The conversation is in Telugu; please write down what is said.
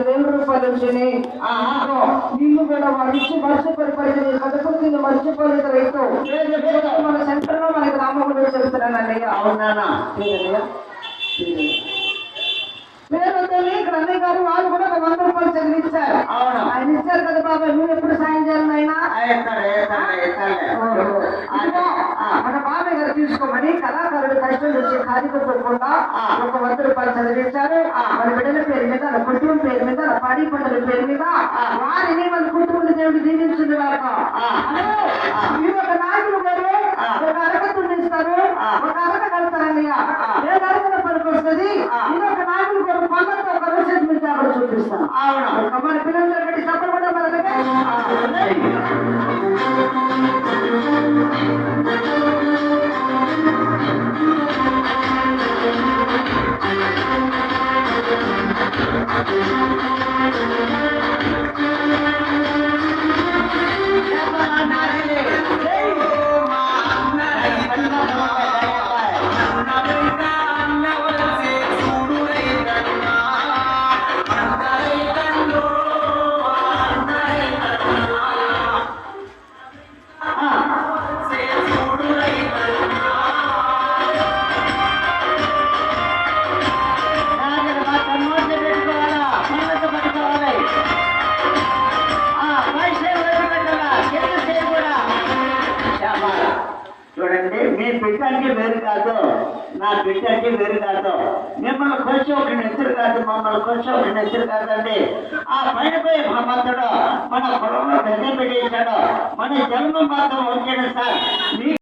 రూపాయలు వచ్చినాయి. నీళ్లు కూడా వాడు ఇచ్చి మర్చిపోయి కడుపు కింద మర్చిపోలేదు రైతు. మన సెంటర్ లో మనకి రామగుడు చెబుతున్నాను అన్నయ్య. అవునా? పేరుతోని ఇక్కడ అన్నయ్య గారు వాళ్ళు కూడా ఒక 100 రూపాయలు చదివించారు. ఆయన ఇచ్చారు కదా బాబాయ్, నువ్వు ఎప్పుడు సాయం చేయాలి అయినా మన బాబాయ్ గారు తీసుకోమని కళాకారుడు కష్టం వచ్చి కార్యకర్తకుండా ఒక 100 రూపాయలు చదివించారు. మన బిడ్డల పేరు మీద మన కుటుంబం పేరు మీద మన పాడి పంటల పేరు మీద వారిని మన కుటుంబ దేవుడు దీవించింది కాక. మీరు ఒక నాయకులు గారు ఒక అరకత్తుని ఇస్తారు, ఒక అరక కడతారన్నయ్య. ఏ అరకన పనికి వస్తుంది, ఇది ఒక నాయకులు గారు పనులతో ఒక రోజు మీద అక్కడ చూపిస్తాను. మన పిల్లలు పెట్టి తప్పలు కూడా మన చూడండి, మీ బిడ్డకి వేరు కాదు, నా బిడ్డకి వేరు కాదు. మిమ్మల్ని కొంచెం ఒక నెత్తురు కాదు, మమ్మల్ని కొంచెం ఒక నెత్తురు కాదండి. ఆ పైన పోయి భగవంతుడు మన పొలంలో పెద్ద పెట్టేశాడు, మన జన్మ మాత్రం వచ్చాడు సార్.